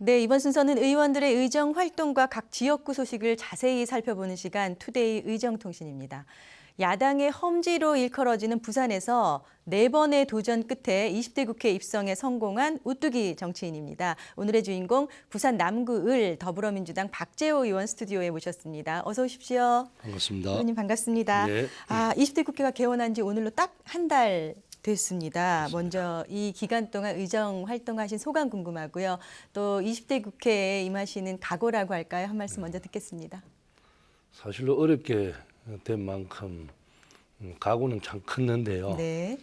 네, 이번 순서는 의원들의 의정 활동과 각 지역구 소식을 자세히 살펴보는 시간 투데이 의정통신입니다. 야당의 험지로 일컬어지는 부산에서 4번의 도전 끝에 20대 국회 입성에 성공한 우뚝이 정치인입니다. 오늘의 주인공 부산 남구 을 더불어민주당 박재호 의원 스튜디오에 모셨습니다. 어서 오십시오. 반갑습니다. 의원님 반갑습니다. 네. 20대 국회가 개원한 지 오늘로 딱 한 달 됐습니다. 먼저 이 기간 동안 의정 활동하신 소감 궁금하고요. 또 20대 국회에 임하시는 각오라고 할까요? 한 말씀 먼저 듣겠습니다. 사실로 어렵게 된 만큼 각오는 참 컸는데요. 네.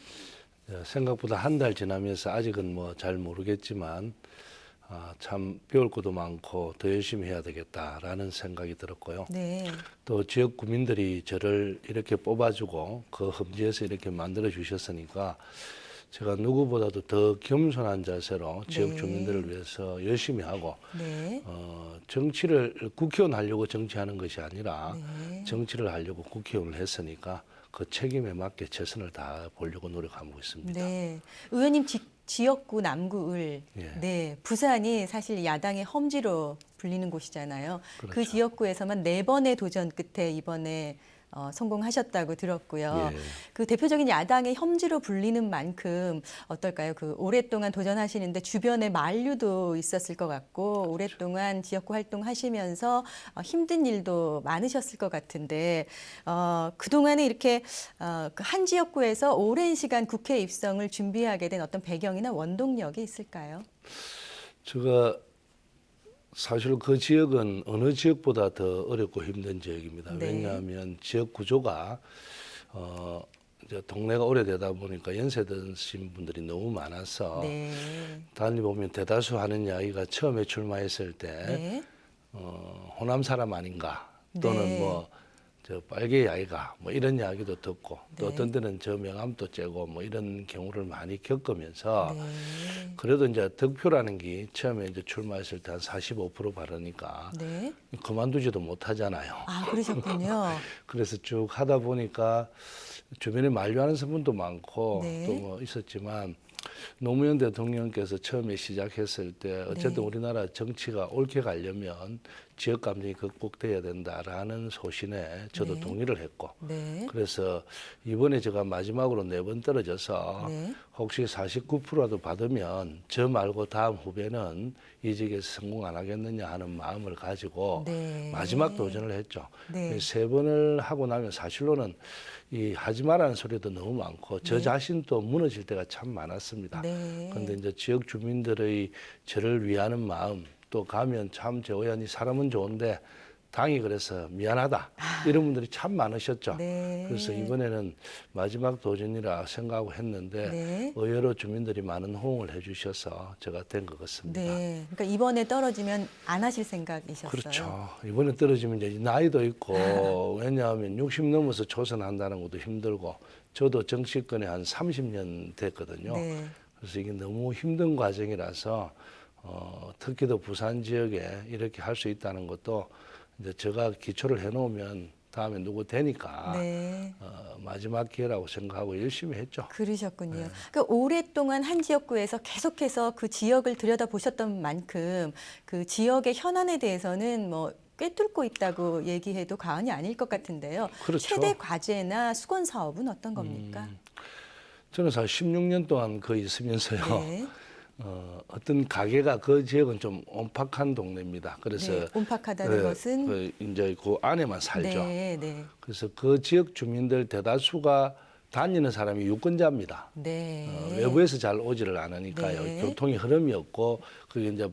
생각보다 한 달 지나면서 아직은 뭐 잘 모르겠지만 참 배울 것도 많고 더 열심히 해야 되겠다라는 생각이 들었고요. 네. 또 지역 구민들이 저를 이렇게 뽑아주고 그 험지에서 이렇게 만들어 주셨으니까 제가 누구보다도 더 겸손한 자세로 지역 네. 주민들을 위해서 열심히 하고 네. 정치를 국회의원 하려고 정치하는 것이 아니라 네. 정치를 하려고 국회의원을 했으니까 그 책임에 맞게 최선을 다해 보려고 노력하고 있습니다. 네. 의원님 지역구 남구 을. 예. 네. 부산이 사실 야당의 험지로 불리는 곳이잖아요. 그 그렇죠. 지역구에서만 4번의 도전 끝에 이번에 성공하셨다고 들었고요. 예. 그 대표적인 야당의 험지로 불리는 만큼 어떨까요? 그 오랫동안 도전하시는데 주변에 만류도 있었을 것 같고 오랫동안 지역구 활동하시면서 힘든 일도 많으셨을 것 같은데 그동안에 이렇게 그 한 지역구에서 오랜 시간 국회 입성을 준비하게 된 어떤 배경이나 원동력이 있을까요? 제가 사실 그 지역은 어느 지역보다 더 어렵고 힘든 지역입니다. 네. 왜냐하면 지역 구조가 이제 동네가 오래되다 보니까 연세 드신 분들이 너무 많아서 네. 달리 보면 대다수 하는 이야기가 처음에 출마했을 때 네. 호남 사람 아닌가 또는 네. 뭐 저 빨개 아이가 뭐 이런 이야기도 듣고 또 네. 어떤 데는 저 명함도 째고 뭐 이런 경우를 많이 겪으면서 네. 그래도 이제 득표라는 게 처음에 이제 출마했을 때 한 45% 바르니까 네. 그만두지도 못하잖아요. 아, 그러셨군요. 그래서 쭉 하다 보니까 주변에 만류하는 분도 많고 네. 또 뭐 있었지만 노무현 대통령께서 처음에 시작했을 때 어쨌든 네. 우리나라 정치가 옳게 가려면 지역 감정이 극복돼야 된다라는 소신에 저도 네. 동의를 했고 네. 그래서 이번에 제가 마지막으로 4번 떨어져서 네. 혹시 49%라도 받으면 저 말고 다음 후배는 이직에서 성공 안 하겠느냐 하는 마음을 가지고 네. 마지막 도전을 했죠. 네. 3번을 하고 나면 사실로는 이 하지 말라는 소리도 너무 많고 저 네. 자신도 무너질 때가 참 많았습니다. 네. 그런데 이제 지역 주민들의 저를 위하는 마음 또 가면 참 재호연이 사람은 좋은데 당이 그래서 미안하다 이런 분들이 참 많으셨죠. 네. 그래서 이번에는 마지막 도전이라 생각하고 했는데 네. 의외로 주민들이 많은 호응을 해주셔서 제가 된 것 같습니다. 네. 그러니까 이번에 떨어지면 안 하실 생각이셨어요? 그렇죠. 이번에 떨어지면 이제 나이도 있고 왜냐하면 60 넘어서 초선한다는 것도 힘들고 저도 정치권에 한 30년 됐거든요. 네. 그래서 이게 너무 힘든 과정이라서 특히 더 부산 지역에 이렇게 할 수 있다는 것도 이제 제가 기초를 해놓으면 다음에 누구 되니까 네. 마지막 기회라고 생각하고 열심히 했죠. 그러셨군요. 네. 그러니까 오랫동안 한 지역구에서 계속해서 그 지역을 들여다보셨던 만큼 그 지역의 현안에 대해서는 뭐 꿰뚫고 있다고 얘기해도 과언이 아닐 것 같은데요. 그렇죠. 최대 과제나 수건 사업은 어떤 겁니까? 저는 사실 16년 동안 거의 있으면서요. 네. 어떤 가게가 그 지역은 좀 옴팍한 동네입니다. 그래서 네. 옴팍하다는 것은 이제 그 안에만 살죠. 네, 네. 그래서 그 지역 주민들 대다수가 다니는 사람이 유권자입니다. 네. 외부에서 잘 오지를 않으니까요. 네. 교통이 흐름이 없고 그게 이제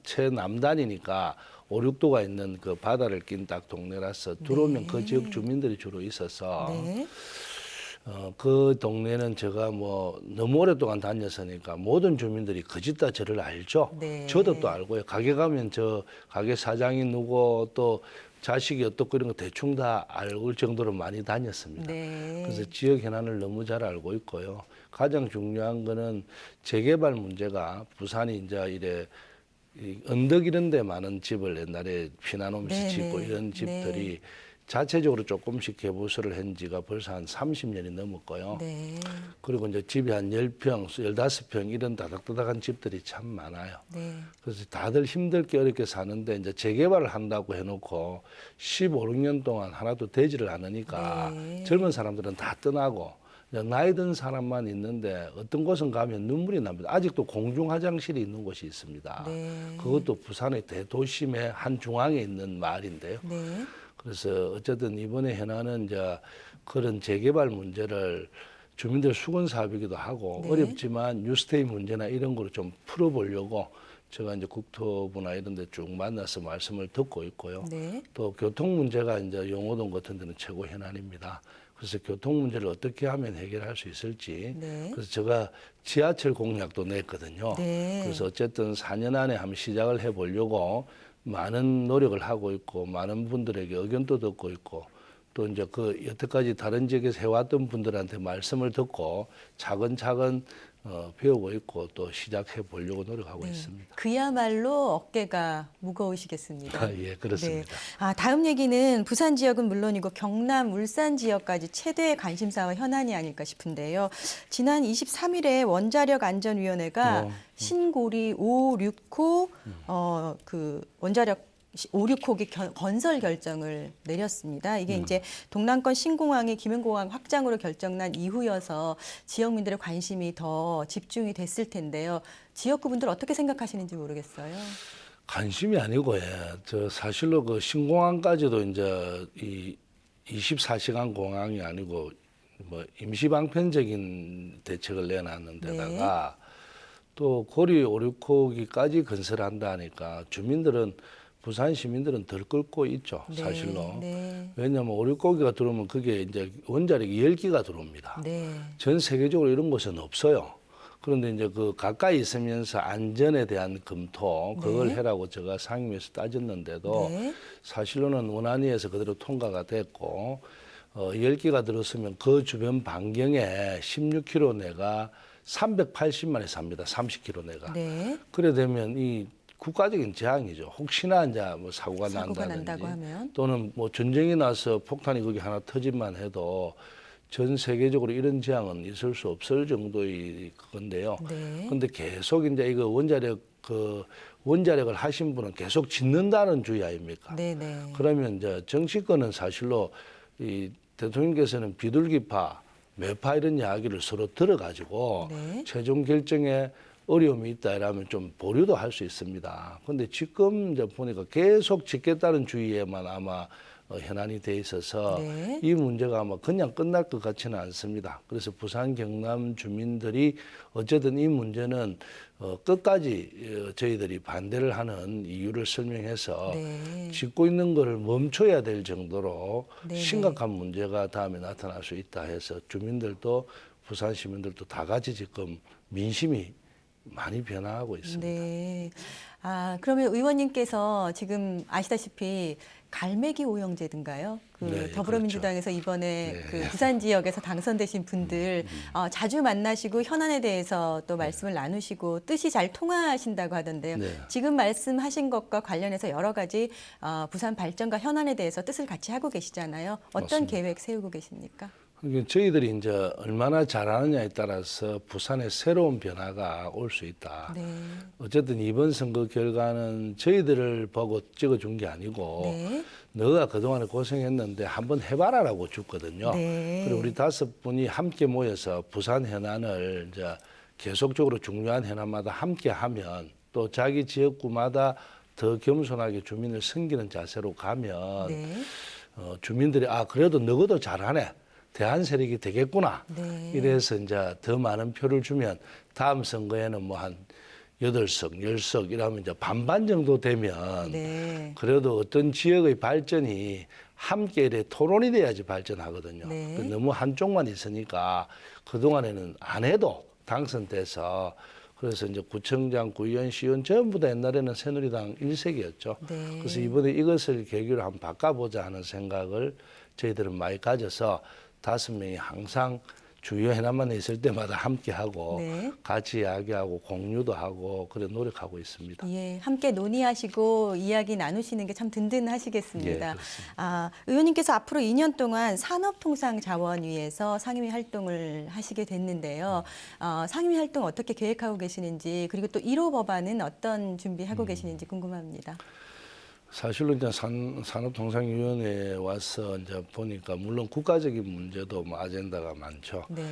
최남단이니까 5, 6도가 있는 그 바다를 낀 딱 동네라서 들어오면 그 지역 주민들이 주로 있어서 네. 그 동네는 제가 뭐 너무 오랫동안 다녔으니까 모든 주민들이 거짓다 저를 알죠. 네. 저도 또 알고요. 가게 가면 저 가게 사장이 누구 또 자식이 어떻고 이런 거 대충 다 알 정도로 많이 다녔습니다. 네. 그래서 지역 현안을 너무 잘 알고 있고요. 가장 중요한 거는 재개발 문제가 부산이 이제 이래 이 언덕 이런 데 많은 집을 옛날에 피난오면서 네, 짓고 네. 이런 집들이 자체적으로 조금씩 개보수를 한 지가 벌써 한 30년이 넘었고요. 네. 그리고 이제 집이 한 10평, 15평 이런 다닥다닥한 집들이 참 많아요. 네. 그래서 다들 힘들게 어렵게 사는데 이제 재개발을 한다고 해놓고 15, 16년 동안 하나도 되지를 않으니까 네. 젊은 사람들은 다 떠나고 이제 나이 든 사람만 있는데 어떤 곳은 가면 눈물이 납니다. 아직도 공중 화장실이 있는 곳이 있습니다. 네. 그것도 부산의 대도심의 한 중앙에 있는 마을인데요. 네. 그래서 어쨌든 이번에 현안은 이제 그런 재개발 문제를 주민들 수건 사업이기도 하고 네. 어렵지만 뉴스테이 문제나 이런 거를 좀 풀어보려고 제가 이제 국토부나 이런 데 쭉 만나서 말씀을 듣고 있고요. 네. 또 교통 문제가 이제 용호동 같은 데는 최고 현안입니다. 그래서 교통 문제를 어떻게 하면 해결할 수 있을지. 네. 그래서 제가 지하철 공약도 냈거든요. 네. 그래서 어쨌든 4년 안에 한번 시작을 해보려고 많은 노력을 하고 있고 많은 분들에게 의견도 듣고 있고 또 이제 그 여태까지 다른 지역에서 해왔던 분들한테 말씀을 듣고 차근차근 배우고 있고 또 시작해 보려고 노력하고 네. 있습니다. 그야말로 어깨가 무거우시겠습니다. 예, 그렇습니다. 네. 아, 다음 얘기는 부산 지역은 물론이고 경남, 울산 지역까지 최대의 관심사와 현안이 아닐까 싶은데요. 지난 23일에 원자력안전위원회가 신고리 5, 6호 그 원자력 5, 6호기 건설 결정을 내렸습니다. 이게 이제 동남권 신공항이 김해공항 확장으로 결정난 이후여서 지역민들의 관심이 더 집중이 됐을 텐데요. 지역구분들 어떻게 생각하시는지 모르겠어요. 관심이 아니고 저 사실로 그 신공항까지도 이제 이 24시간 공항이 아니고 뭐 임시 방편적인 대책을 내놨는데다가 또 고리 5, 6호기까지 건설한다니까 주민들은 부산 시민들은 덜 끓고 있죠, 사실로. 네. 왜냐하면 5, 6호기가 들어오면 그게 이제 원자력이 10기가 들어옵니다. 네. 전 세계적으로 이런 곳은 없어요. 그런데 이제 그 가까이 있으면서 안전에 대한 검토 그걸 네. 해라고 제가 상임위에서 따졌는데도 네. 사실로는 원안위에서 그대로 통과가 됐고 10기가 들었으면 그 주변 반경에 16km 내가 380만에서 삽니다. 30km 내가. 네. 그래 되면 이 국가적인 재앙이죠. 혹시나 이제 뭐 사고가 사고가 난다든지 난다고 하면 또는 뭐 전쟁이 나서 폭탄이 거기 하나 터진만 해도 전 세계적으로 이런 재앙은 있을 수 없을 정도의 그건데요. 네. 근데 계속 이제 이거 원자력을 하신 분은 계속 짓는다는 주의 아닙니까? 네네. 그러면 이제 정치권은 사실로 이 대통령께서는 비둘기파, 매파 이런 이야기를 서로 들어가지고 네. 최종 결정에 어려움이 있다 이러면 좀 보류도 할 수 있습니다. 그런데 지금 이제 보니까 계속 짓겠다는 주의에만 아마 현안이 돼 있어서 네. 이 문제가 아마 그냥 끝날 것 같지는 않습니다. 그래서 부산 경남 주민들이 어쨌든 이 문제는 끝까지 저희들이 반대를 하는 이유를 설명해서 네. 짓고 있는 거를 멈춰야 될 정도로 네네. 심각한 문제가 다음에 나타날 수 있다 해서 주민들도 부산 시민들도 다 같이 지금 민심이 많이 변화하고 있습니다. 네. 아, 그러면 의원님께서 지금 아시다시피 갈매기 오영제든가요? 그 네, 더불어민주당에서 이번에 네. 그 부산 지역에서 당선되신 분들 자주 만나시고 현안에 대해서 또 말씀을 나누시고 뜻이 잘 통하신다고 하던데요. 네. 지금 말씀하신 것과 관련해서 여러 가지 부산 발전과 현안에 대해서 뜻을 같이 하고 계시잖아요. 어떤 맞습니다. 계획 세우고 계십니까? 그러니까 저희들이 이제 얼마나 잘하느냐에 따라서 부산에 새로운 변화가 올 수 있다. 네. 어쨌든 이번 선거 결과는 저희들을 보고 찍어준 게 아니고 네. 너가 그동안에 고생했는데 한번 해봐라라고 줬거든요. 네. 그리고 우리 5분이 함께 모여서 부산 현안을 이제 계속적으로 중요한 현안마다 함께 하면 또 자기 지역구마다 더 겸손하게 주민을 섬기는 자세로 가면 네. 주민들이 그래도 너희도 잘하네. 대한 세력이 되겠구나. 네. 이래서 이제 더 많은 표를 주면 다음 선거에는 뭐 한 8석, 10석 이러면 이제 반반 정도 되면 네. 그래도 어떤 지역의 발전이 함께 이래 토론이 돼야지 발전하거든요. 네. 너무 한쪽만 있으니까 그동안에는 안 해도 당선돼서 그래서 이제 구청장, 구의원, 시의원 전부 다 옛날에는 새누리당 일색이었죠. 네. 그래서 이번에 이것을 계기로 한번 바꿔보자 하는 생각을 저희들은 많이 가져서 5명이 항상 주요 해남만에 있을 때마다 함께하고 네. 같이 이야기하고 공유도 하고 그래 노력하고 있습니다. 예, 함께 논의하시고 이야기 나누시는 게 참 든든하시겠습니다. 예, 그렇습니다. 의원님께서 앞으로 2년 동안 산업통상자원위에서 상임위 활동을 하시게 됐는데요. 상임위 활동 어떻게 계획하고 계시는지 그리고 또 1호 법안은 어떤 준비하고 계시는지 궁금합니다. 사실로 이제 산업통상위원회에 와서 이제 보니까 물론 국가적인 문제도 뭐 아젠다가 많죠. 네.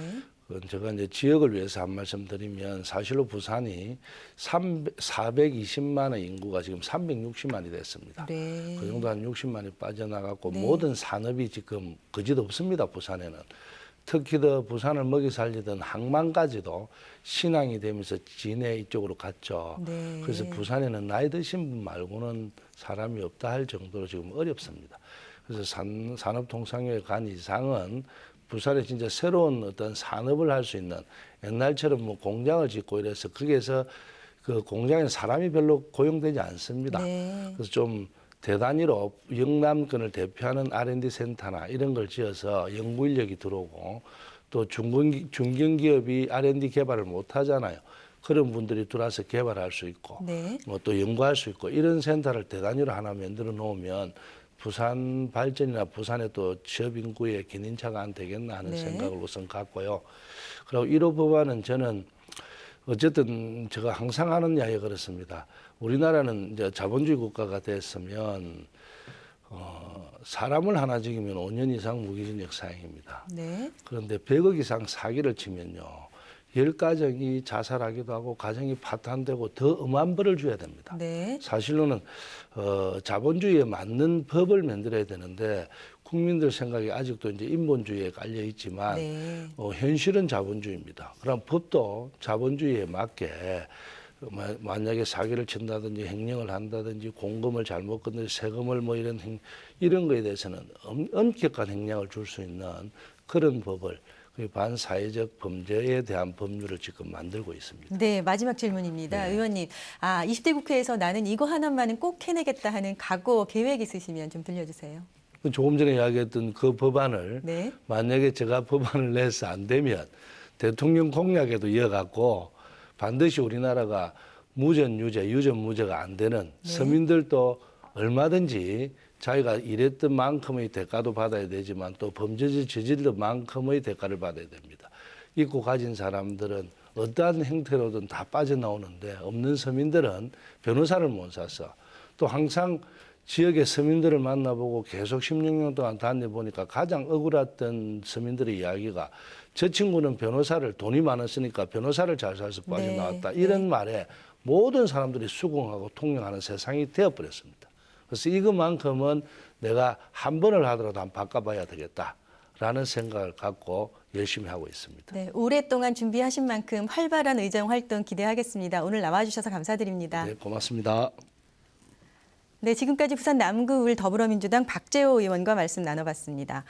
제가 이제 지역을 위해서 한 말씀 드리면 사실로 부산이 420만의 인구가 지금 360만이 됐습니다. 네. 그 정도 한 60만이 빠져나갔고 네. 모든 산업이 지금 거지도 없습니다. 부산에는. 특히 더 부산을 먹이 살리던 항만까지도 신항이 되면서 진해 이쪽으로 갔죠. 네. 그래서 부산에는 나이 드신 분 말고는 사람이 없다 할 정도로 지금 어렵습니다. 그래서 산업통상위에 간 이상은 부산에 진짜 새로운 어떤 산업을 할 수 있는 옛날처럼 뭐 공장을 짓고 이래서 거기에서 그 공장에 사람이 별로 고용되지 않습니다. 네. 그래서 좀 대단위로 영남권을 대표하는 R&D 센터나 이런 걸 지어서 연구 인력이 들어오고 또 중견기업이 R&D 개발을 못 하잖아요. 그런 분들이 들어와서 개발할 수 있고 네. 뭐 또 연구할 수 있고 이런 센터를 대단위로 하나 만들어 놓으면 부산 발전이나 부산의 또 취업 인구의 견인차가 안 되겠나 하는 네. 생각을 우선 갖고요. 그리고 1호 법안은 저는 어쨌든 제가 항상 하는 이야기가 그렇습니다. 우리나라는 이제 자본주의 국가가 됐으면 사람을 하나 죽이면 5년 이상 무기징역 사형입니다. 네. 그런데 100억 이상 사기를 치면요. 10가정이 자살하기도 하고 가정이 파탄되고 더 엄한 벌을 줘야 됩니다. 네. 사실로는 자본주의에 맞는 법을 만들어야 되는데 국민들 생각이 아직도 이제 인본주의에 깔려 있지만 네. 현실은 자본주의입니다. 그럼 법도 자본주의에 맞게 만약에 사기를 친다든지 횡령을 한다든지 공금을 잘못 건드려 세금을 뭐 이런 거에 대해서는 엄격한 형량을 줄 수 있는 그런 법을 반사회적 범죄에 대한 법률을 지금 만들고 있습니다. 네, 마지막 질문입니다. 네. 의원님, 20대 국회에서 나는 이거 하나만은 꼭 해내겠다 하는 각오, 계획 있으시면 좀 들려주세요. 조금 전에 이야기했던 그 법안을 네. 만약에 제가 법안을 내서 안 되면 대통령 공약에도 이어갖고 반드시 우리나라가 무전 유죄, 유전 무죄가 안 되는 네. 서민들도 얼마든지 자기가 일했던 만큼의 대가도 받아야 되지만 또 범죄를 저질른 만큼의 대가를 받아야 됩니다. 있고 가진 사람들은 어떠한 형태로든 다 빠져나오는데 없는 서민들은 변호사를 못 사서 또 항상 지역의 서민들을 만나보고 계속 16년 동안 다녀보니까 가장 억울했던 서민들의 이야기가 저 친구는 변호사를 돈이 많았으니까 변호사를 잘 사서 빠져나왔다. 네. 이런 말에 모든 사람들이 수긍하고 통용하는 세상이 되어버렸습니다. 그래서 이것만큼은 내가 한 번을 하더라도 한번 바꿔봐야 되겠다라는 생각을 갖고 열심히 하고 있습니다. 네, 오랫동안 준비하신 만큼 활발한 의정 활동 기대하겠습니다. 오늘 나와주셔서 감사드립니다. 네, 고맙습니다. 네, 지금까지 부산 남구을 더불어민주당 박재호 의원과 말씀 나눠봤습니다.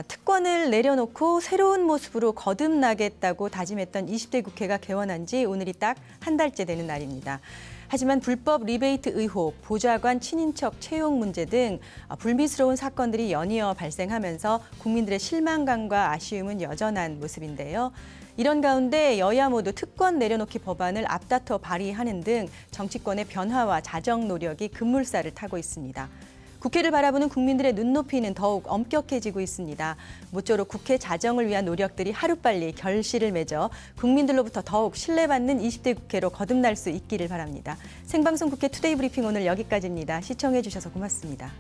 특권을 내려놓고 새로운 모습으로 거듭나겠다고 다짐했던 20대 국회가 개원한 지 오늘이 딱 한 달째 되는 날입니다. 하지만 불법 리베이트 의혹, 보좌관 친인척 채용 문제 등 불미스러운 사건들이 연이어 발생하면서 국민들의 실망감과 아쉬움은 여전한 모습인데요. 이런 가운데 여야 모두 특권 내려놓기 법안을 앞다퉈 발의하는 등 정치권의 변화와 자정 노력이 급물살을 타고 있습니다. 국회를 바라보는 국민들의 눈높이는 더욱 엄격해지고 있습니다. 모쪼록 국회 자정을 위한 노력들이 하루빨리 결실을 맺어 국민들로부터 더욱 신뢰받는 20대 국회로 거듭날 수 있기를 바랍니다. 생방송 국회 투데이 브리핑 오늘 여기까지입니다. 시청해 주셔서 고맙습니다.